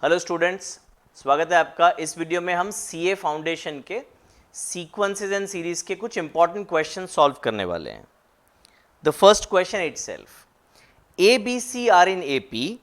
Hello students, स्वागत है आपका। इस वीडियो में हम सीए फाउंडेशन के सीक्वेंसेस एंड सीरीज के कुछ इंपॉर्टेंट क्वेश्चन सॉल्व करने वाले हैं। The first question itself, A B C are in AP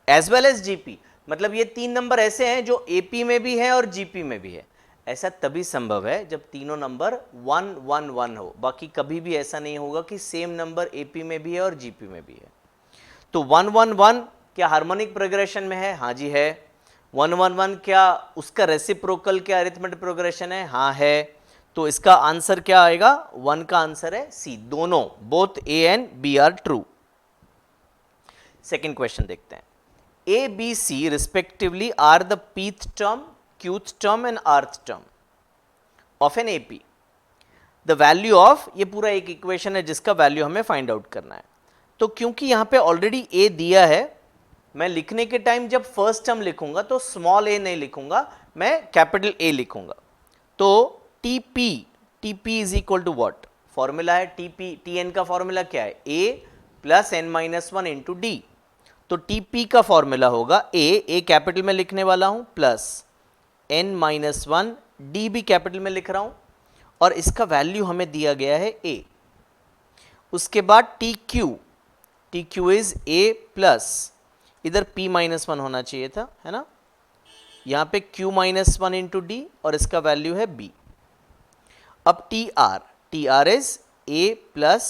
as well as GP. मतलब ये तीन नंबर ऐसे हैं जो एपी में भी है और जीपी में भी है। ऐसा तभी संभव है जब तीनों नंबर 1 1 1 हो। बाकी कभी भी ऐसा नहीं होगा कि सेम नंबर एपी में भी है और जीपी में भी है। तो 1 1 1 क्या हार्मोनिक प्रोग्रेशन में है? हाँ जी है। 1 1 1 क्या उसका रेसिप्रोकल क्या अरिथमेटिक प्रोग्रेशन है? हाँ है। तो इसका आंसर क्या आएगा? 1 का आंसर है सी, दोनों, both A and B are true. Second question देखते हैं। A B C respectively are the pth term, qth term and rth term of an AP. The value of, ये पूरा एक इक्वेशन है जिसका वैल्यू हमें फाइंड आउट करना है। तो क्योंकि यहां पे ऑलरेडी ए दिया है, मैं लिखने के टाइम जब फर्स्ट टर्म लिखूंगा तो स्मॉल ए नहीं लिखूंगा, मैं कैपिटल ए लिखूंगा। तो TP, TP is equal to what? Formula है टीपी, टीएन का फॉर्मूला क्या है? A plus N minus one into D. तो टीपी का फॉर्मूला होगा ए कैपिटल में लिखने वाला हूं, plus N minus one, D भी कैपिटल में लिख रहा हूं, और इसका वैल्यू हमें दिया गया है ए। उसके बाद T Q, T Q is a plus, इधर p माइनस वन होना चाहिए था, है ना? यहां पे q minus one into D और इसका वैल्यू है b। अब T R is a plus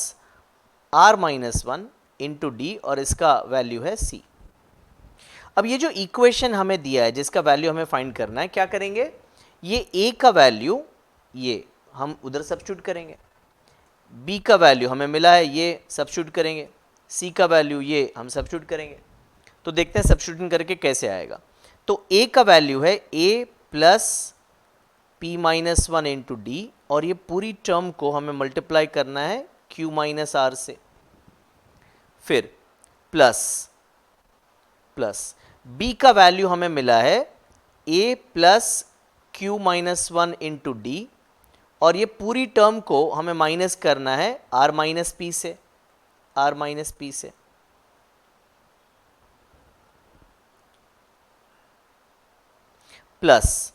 r minus one into D और इसका वैल्यू है c। अब ये जो इक्वेशन हमें दिया है जिसका वैल्यू हमें फाइंड करना है, क्या करेंगे? ये a का वैल्यू ये हम उधर सब्स्टिट्यूट करेंगे, b का वैल्यू हमें मिला है ये सब्स्टिट्यूट करेंगे, c का वैल्यू ये हम सब्स्टिट्यूट करेंगे। तो देखते हैं सब्स्टिट्यूशन करके कैसे आएगा। तो a का वैल्यू है a plus P minus one into D, और ये पूरी टर्म को हमें मल्टीप्लाई करना है q माइनस आर से। फिर प्लस प्लस b का वैल्यू हमें मिला है a plus Q minus one into D, और ये पूरी टर्म को हमें माइनस करना है r माइनस पी से, r माइनस पी से। प्लस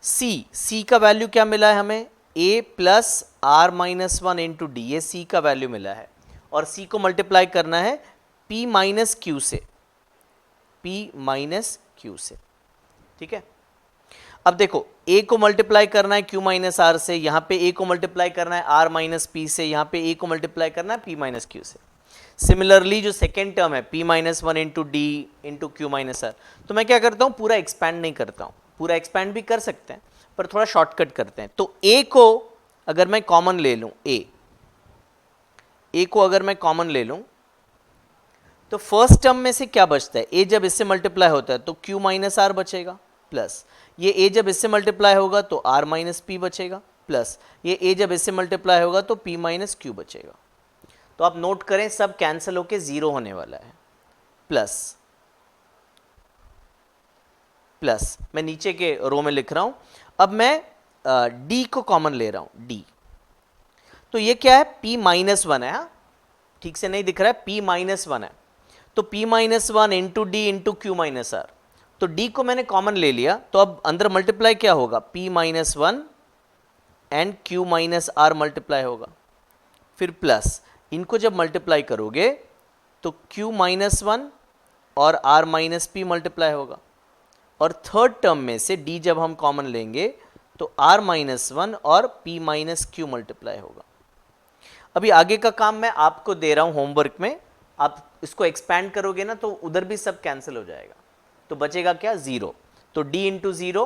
सी का वैल्यू क्या मिला है हमें? a plus R minus one into D, ये सी का वैल्यू मिला है, और सी को मल्टीप्लाई करना है p माइनस क्यू से, p माइनस क्यू से। ठीक है, अब देखो a को मल्टीप्लाई करना है q माइनस आर से, यहां पे a को मल्टीप्लाई करना है r माइनस पी से, यहां पे a को मल्टीप्लाई करना है p माइनस क्यू से। सिमिलरली जो सेकेंड टर्म है p minus one into D into Q minus R, तो मैं क्या करता हूं, पूरा एक्सपैंड नहीं करता हूं, पूरा एक्सपैंड भी कर सकते हैं पर थोड़ा शॉर्टकट करते हैं। तो a को अगर मैं कॉमन ले लूं, a को अगर मैं कॉमन ले लूं तो फर्स्ट टर्म में से क्या बचता है? a जब इससे मल्टीप्लाई होता है तो q माइनस आर बचेगा, प्लस ये a जब इससे मल्टीप्लाई होगा तो r माइनस पी बचेगा, प्लस ये a जब इससे मल्टीप्लाई होगा तो p माइनस क्यू बचेगा। तो आप नोट करें सब कैंसिल होके जीरो होने वाला है। प्लस प्लस मैं नीचे के रो में लिख रहा हूं। अब मैं d को कॉमन ले रहा हूं, d, तो ये क्या है? p माइनस वन है, ठीक से नहीं दिख रहा है, p माइनस वन है, तो p minus one into D into Q minus R. तो d को मैंने कॉमन ले लिया, तो अब अंदर मल्टीप्लाई क्या होगा? p minus one and Q minus R multiply होगा। फिर प्लस इनको जब मल्टीप्लाई करोगे तो q माइनस वन और r माइनस पी मल्टीप्लाई होगा, और थर्ड टर्म में से d जब हम कॉमन लेंगे तो r माइनस वन और p माइनस क्यू मल्टीप्लाई होगा। अभी आगे का काम मैं आपको दे रहा हूं होमवर्क में, आप इसको एक्सपैंड करोगे ना तो उधर भी सब कैंसिल हो जाएगा, तो बचेगा क्या? जीरो। तो d इंटू जीरो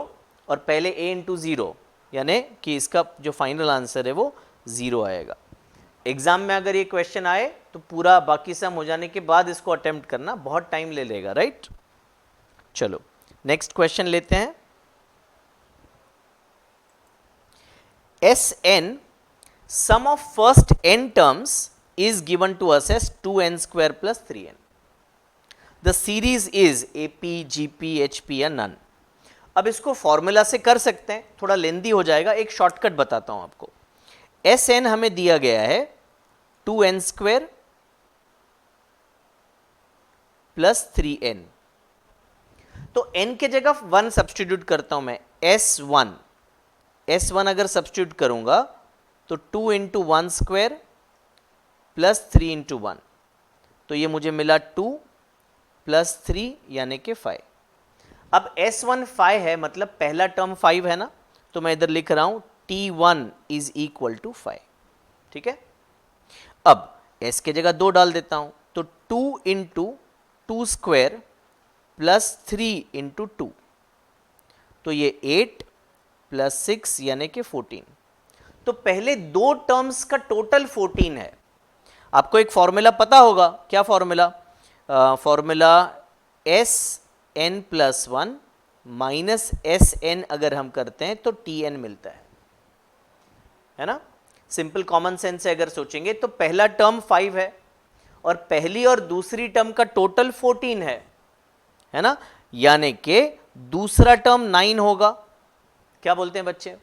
और पहले a इंटू जीरो, यानी कि इसका जो फाइनल आंसर है वो जीरो आएगा। एग्जाम में अगर ये क्वेश्चन आए तो पूरा बाकी सम हो जाने के बाद इसको अटेम्प्ट करना, बहुत टाइम ले लेगा, राइट? चलो नेक्स्ट क्वेश्चन लेते हैं। Sn, sum of first n terms is given to us as 2n square plus 3n. The series is AP, GP, HP या none. अब इसको फॉर्मूला से कर सकते हैं, थोड़ा लेंदी हो जाएगा, एक शॉर्टकट बताता हूं आपको। Sn हमें दिया गया है 2n स्क्वायर प्लस 3n। तो n के जगह 1 सब्स्टिट्यूट करता हूं मैं, S1 अगर सब्स्टिट्यूट करूंगा तो 2 इंटू 1 स्क्वायर प्लस 3 इंटू 1, तो ये मुझे मिला 2 प्लस 3 यानी कि 5। अब S1 5 है, मतलब पहला टर्म 5 है ना, तो मैं इधर लिख रहा हूं T1 इज इक्वल टू 5। ठीक है, अब S के जगह 2 डाल देता हूं, तो 2 इंटू 2 स्क्वायर प्लस 3 इंटू 2, तो ये 8 प्लस 6 यानी कि 14। तो पहले दो टर्म्स का टोटल 14 है। आपको एक फॉर्मूला पता होगा, क्या formula? Formula Sn plus 1 minus Sn अगर हम करते हैं तो Tn मिलता है ना। सिंपल कॉमन सेंस से अगर सोचेंगे तो पहला टर्म 5 है और पहली और दूसरी टर्म का टोटल 14 है ना, यानी कि दूसरा टर्म 9 होगा। क्या बोलते हैं बच्चे?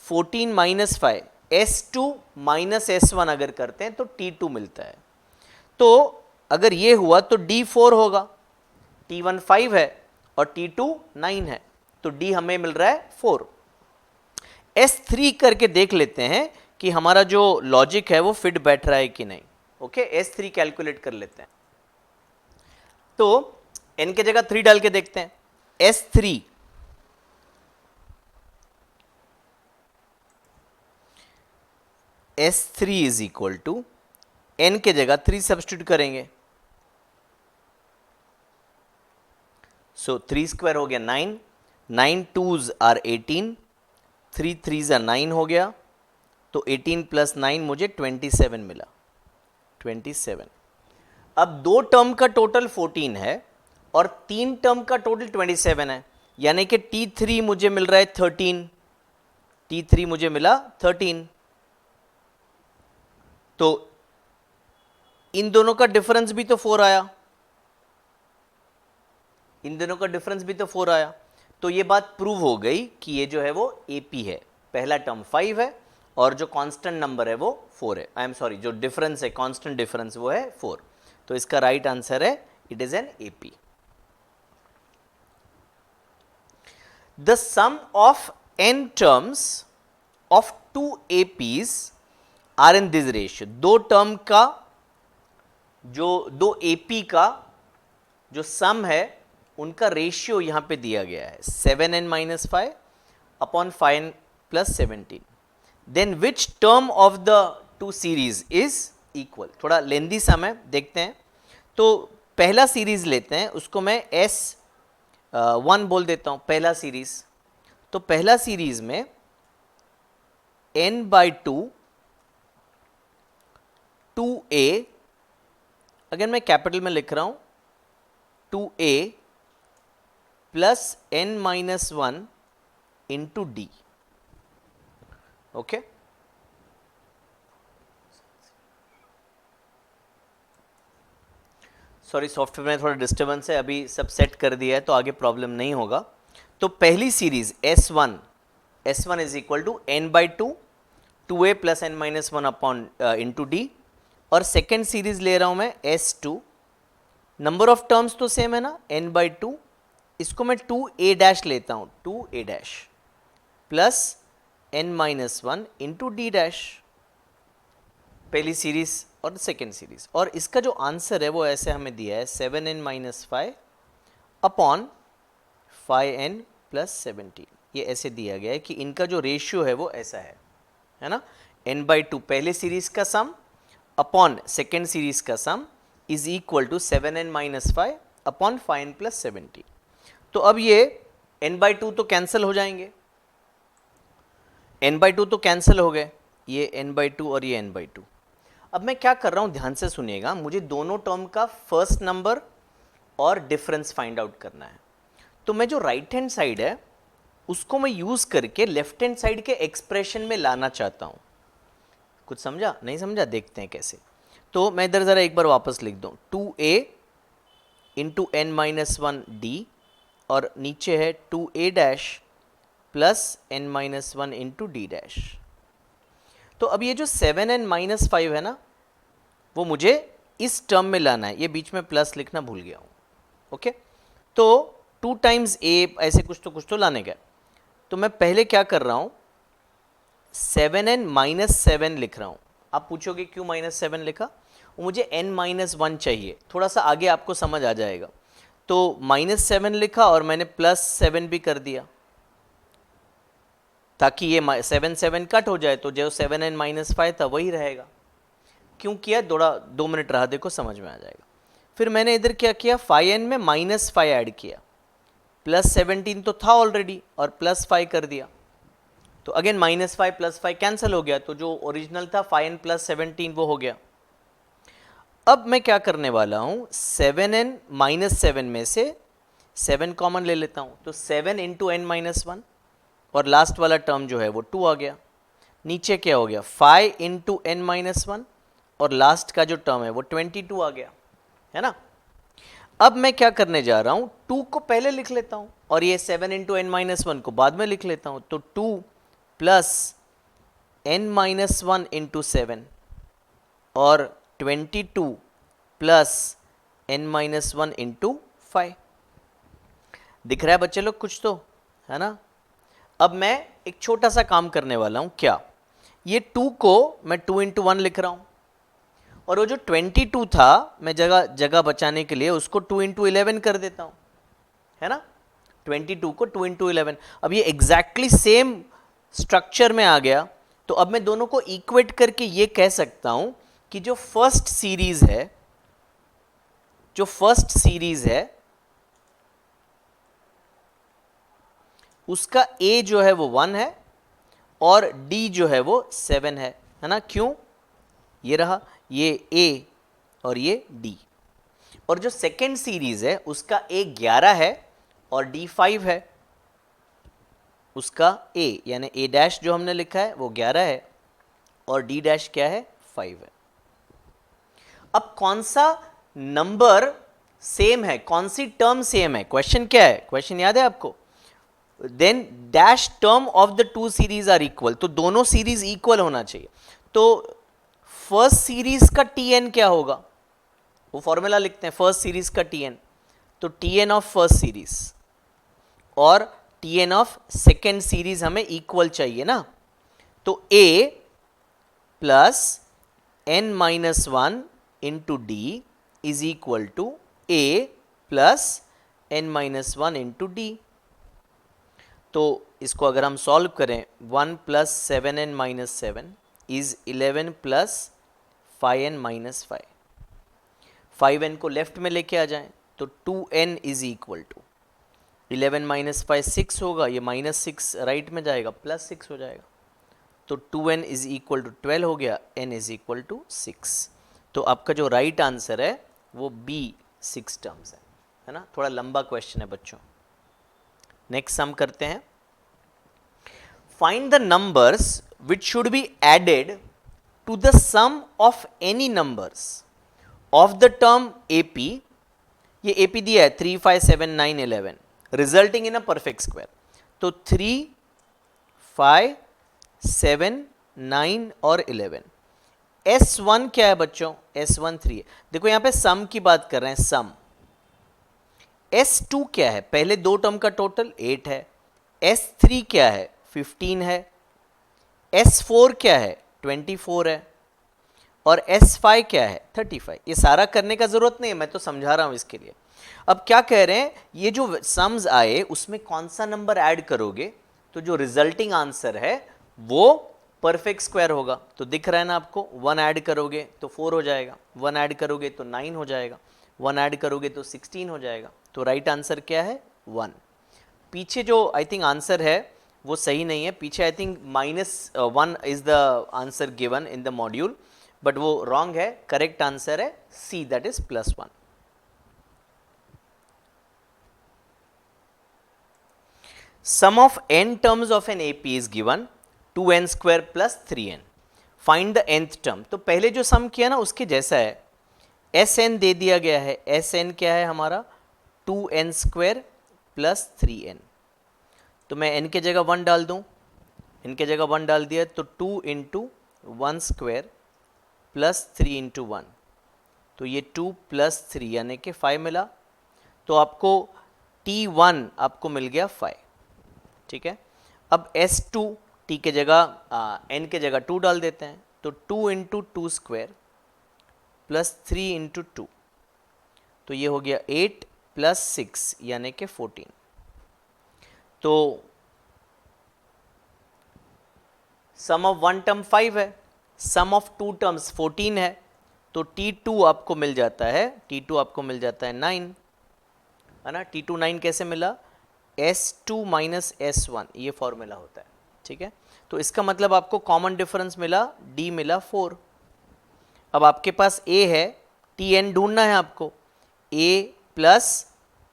14 माइनस 5, S2 माइनस S1 अगर करते हैं तो T2 मिलता है। तो अगर ये हुआ तो D4 होगा, T1 5 है और T2 9 है, तो D हमें मिल रहा है 4। S3 करके देख लेते हैं कि हमारा जो लॉजिक है वो फिट बैठ रहा है कि नहीं। ओके, S3 कैलकुलेट कर लेते हैं। तो n के जगह 3 डाल के देखते हैं। S3 is equal to, n के जगह 3 सब्स्टिट्यूट करेंगे, सो 3 स्क्वायर हो गया 9, 9 2s आर 18, 3 3s आर 9 हो गया, तो 18 प्लस 9 मुझे 27 मिला, 27। अब दो टर्म का टोटल 14 है और 3 टर्म का टोटल 27 है, यानी कि T3 मुझे मिल रहा है 13, T3 मुझे मिला 13। तो इन दोनों का डिफरेंस भी तो 4 आया, इन दोनों का डिफरेंस भी तो 4 आया। तो ये बात प्रूव हो गई कि ये जो है वो AP है। पहला टर्म 5 है और जो कांस्टेंट नंबर है वो 4 है। आई एम सॉरी, जो डिफरेंस है, कांस्टेंट डिफरेंस, वो है 4। तो इसका राइट आंसर है, it is an AP। The sum of n terms of 2 APs are in this ratio. दो टर्म का जो दो AP का जो सम है उनका रेशियो यहां पे दिया गया है 7n minus 5 upon 5 plus 17। Then which term of the two series is equal. थोड़ा लेंदी सम है, देखते हैं। तो पहला सीरीज लेते हैं, उसको मैं S1 बोल देता हूं, पहला सीरीज। तो पहला सीरीज में n/2 2a, अगर मैं कैपिटल में लिख रहा हूं 2a plus n minus 1 into D. Okay, sorry software में थोड़ा डिस्टर्बेंस है, अभी सब सेट कर दिया है तो आगे प्रॉब्लम नहीं होगा। तो पहली series S1 is equal to n/2 2a plus n minus 1 upon into D. और सेकेंड सीरीज ले रहा हूं मैं S2, नंबर ऑफ टर्म्स तो सेम है ना, n/2, इसको मैं 2a डैश लेता हूं, 2a dash plus n minus 1 into D dash. पहली सीरीज और सेकेंड सीरीज, और इसका जो आंसर है वो ऐसे हमें दिया है 7n minus 5 upon 5n plus 17। ये ऐसे दिया गया है कि इनका जो रेशियो है वो ऐसा है ना, n/2 पहले सीरीज का सम अपॉन सेकेंड सीरीज का sum is equal to 7n minus 5 upon 5n plus 17। तो अब ये n/2 तो कैंसिल हो जाएंगे, n/2 तो कैंसिल हो गए, ये n/2 और ये n/2। अब मैं क्या कर रहा हूं, ध्यान से सुनिएगा, मुझे दोनों टर्म का फर्स्ट नंबर और डिफरेंस फाइंड आउट करना है। तो मैं जो राइट हैंड साइड है उसको मैं यूज करके लेफ्ट हैंड साइड के एक्सप्रेशन में लाना चाहता हूं। कुछ समझा? नहीं समझा? देखते हैं कैसे। तो मैं इधर जरा एक बार वापस लिख दूं, 2a into n minus 1 D, और नीचे है 2a dash plus n minus 1 into D dash. तो अब ये जो 7n माइनस 5 है ना, वो मुझे इस टर्म में लाना है। ये बीच में प्लस लिखना भूल गया हूं। ओके, तो 2 टाइम्स ए, ऐसे कुछ तो लाने का। तो मैं पहले क्या कर रहा हूँ, 7n माइनस 7 लिख रहा हूँ। आप पूछोगे क्यों माइनस 7 लिखा, वो मुझे n माइनस 1 चाहिए, थोड़ा सा आगे आपको समझ आ जाएगा। तो माइनस 7 लिखा और मैंने प्लस 7 भी कर दिया, ताकि ये 7 7 कट हो जाए, तो जो 7n माइनस 5 था वही रहेगा। क्यों किया, थोड़ा 2 मिनट रहा देखो, समझ में आ जाएगा। फिर मैंने इधर क्या किया, 5n में माइनस 5 ऐड किया, प्लस 17 तो था ऑलरेडी और प्लस 5 कर दिया, तो अगेन माइनस 5 प्लस 5 कैंसिल हो गया, तो जो ओरिजिनल था 5n प्लस 17 वो हो गया। अब मैं क्या करने वाला हूं, 7n माइनस 7 में से 7 कॉमन ले लेता हूं, तो 7 इंटू n माइनस 1, और लास्ट वाला टर्म जो है वो 2 आ गया। नीचे क्या हो गया, 5 इंटू n माइनस 1, और लास्ट का जो टर्म है वो 22 आ गया, है ना। अब मैं क्या करने जा रहा हूं, 2 को पहले लिख लेता हूं और ये 7 इंटू n माइनस 1 को बाद में लिख लेता हूं, तो 2 प्लस n माइनस 1 इंटू 7 और 22 प्लस n माइनस 1 इंटू 5। दिख रहा है बच्चे लोग कुछ तो, है ना। अब मैं एक छोटा सा काम करने वाला हूं, क्या, ये 2 को मैं 2 इंटू 1 लिख रहा हूं, और वो जो 22 था मैं जगह बचाने के लिए उसको 2 इंटू 11 कर देता हूं, है ना। 22 को 2 इंटू 11, अब ये एग्जैक्टली सेम स्ट्रक्चर में आ गया। तो अब मैं दोनों को इक्वेट करके ये कह सकता हूं कि जो फर्स्ट सीरीज है उसका a जो है वो 1 है और d जो है वो 7 है ना। क्यों, ये रहा, ये a और ये d। और जो सेकेंड सीरीज है उसका a 11 है और d 5 है, उसका a यानी a डैश जो हमने लिखा है वो 11 है और d डैश क्या है, 5 है। अब कौन सा नंबर सेम है, कौन सी टर्म सेम है, क्वेश्चन क्या है, क्वेश्चन याद है आपको, then dash term of the 2 series are equal, तो दोनों सीरीज इक्वल होना चाहिए। तो फर्स्ट सीरीज का tn क्या होगा, वो फॉर्मूला लिखते हैं, फर्स्ट सीरीज का tn, तो tn ऑफ फर्स्ट सीरीज और tn ऑफ सेकेंड सीरीज हमें इक्वल चाहिए ना। तो a plus n minus 1 into D is equal to a plus n minus 1 into D. तो इसको अगर हम सॉल्व करें, 1 plus 7n minus 7 is 11 plus 5n minus 5। 5n को लेफ्ट में लेके आ जाएं तो 2n is equal to 11 minus 5 6 होगा, ये माइनस 6 राइट में जाएगा, प्लस 6 हो जाएगा, तो 2n इज इक्वल टू 12 हो गया, n इज इक्वल टू 6। तो आपका जो राइट आंसर है वो बी 6 टर्म्स है ना। थोड़ा लंबा क्वेश्चन है बच्चों। नेक्स्ट सम करते हैं, find the numbers which should be added to the sum of any numbers of the term AP। ये AP दिया है 3 5 7 9 11 resulting in a perfect square. तो 3 5 7 9 और 11। S1 क्या है बच्चों, S1 3 है। देखो यहां पे सम की बात कर रहे हैं, सम। S2 क्या है, पहले दो टर्म का टोटल 8 है। S3 क्या है, 15 है। S4 क्या है, 24 है। और S5 क्या है, 35। ये सारा करने का जरूरत नहीं है, मैं तो समझा रहा हूं इसके लिए। अब क्या कह रहे हैं, ये जो सम्स आए उसमें कौन सा नंबर ऐड करोगे तो जो रिजल्टिंग आंसर है वो परफेक्ट स्क्वायर होगा। तो दिख रहा है ना आपको, 1 ऐड करोगे तो 4 हो जाएगा, 1 ऐड करोगे तो 9 हो जाएगा, 1 ऐड करोगे तो 16 हो जाएगा। तो राइट आंसर क्या है, 1। पीछे जो आई थिंक आंसर है वो सही नहीं है, पीछे I think -1 is the answer given in the module, but वो रॉन्ग है। करेक्ट आंसर है सी, that is +1। Sum of n terms of an AP is given 2n square plus 3n. Find the nth term. तो पहले जो सम किया ना उसके जैसा है, Sn दे दिया गया है। Sn क्या है हमारा, 2n स्क्वायर प्लस 3n। तो मैं n के जगह 1 डाल दूं, n के जगह 1 डाल दिया, तो 2 इंटू 1 स्क्वायर प्लस 3 इंटू 1, तो ये 2 प्लस 3 यानी कि 5 मिला। तो आपको T1 आपको मिल गया 5, ठीक है। अब S2 T के जगह N के जगह 2 डाल देते हैं, तो 2 इंटू 2 स्क्वायर प्लस 3 इंटू 2, तो ये हो गया 8 प्लस 6 यानी कि 14। तो सम ऑफ वन टर्म 5 है, सम ऑफ टू टर्म्स 14 है, तो T2 आपको मिल जाता है, T2 आपको मिल जाता है 9, है ना। T2 9 कैसे मिला, S2 माइनस S1, ये फॉर्मूला होता है, ठीक है। तो इसका मतलब आपको कॉमन डिफरेंस मिला, D मिला 4। अब आपके पास A है, Tn ढूंढना है आपको, A plus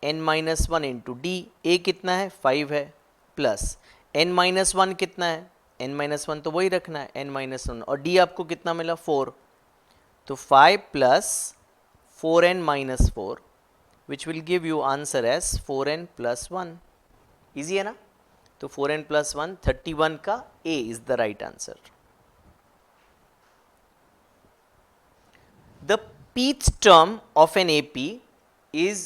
n minus one into D. A कितना है 5 है, प्लस n माइनस वन कितना है, n माइनस वन तो वही रखना है, n माइनस वन, और D आपको कितना मिला 4, तो 5 plus 4n minus 4 which will give you answer as 4n plus 1। Easy है ना। तो 4n प्लस 1 31 का A is the right answer. The pth term of an AP is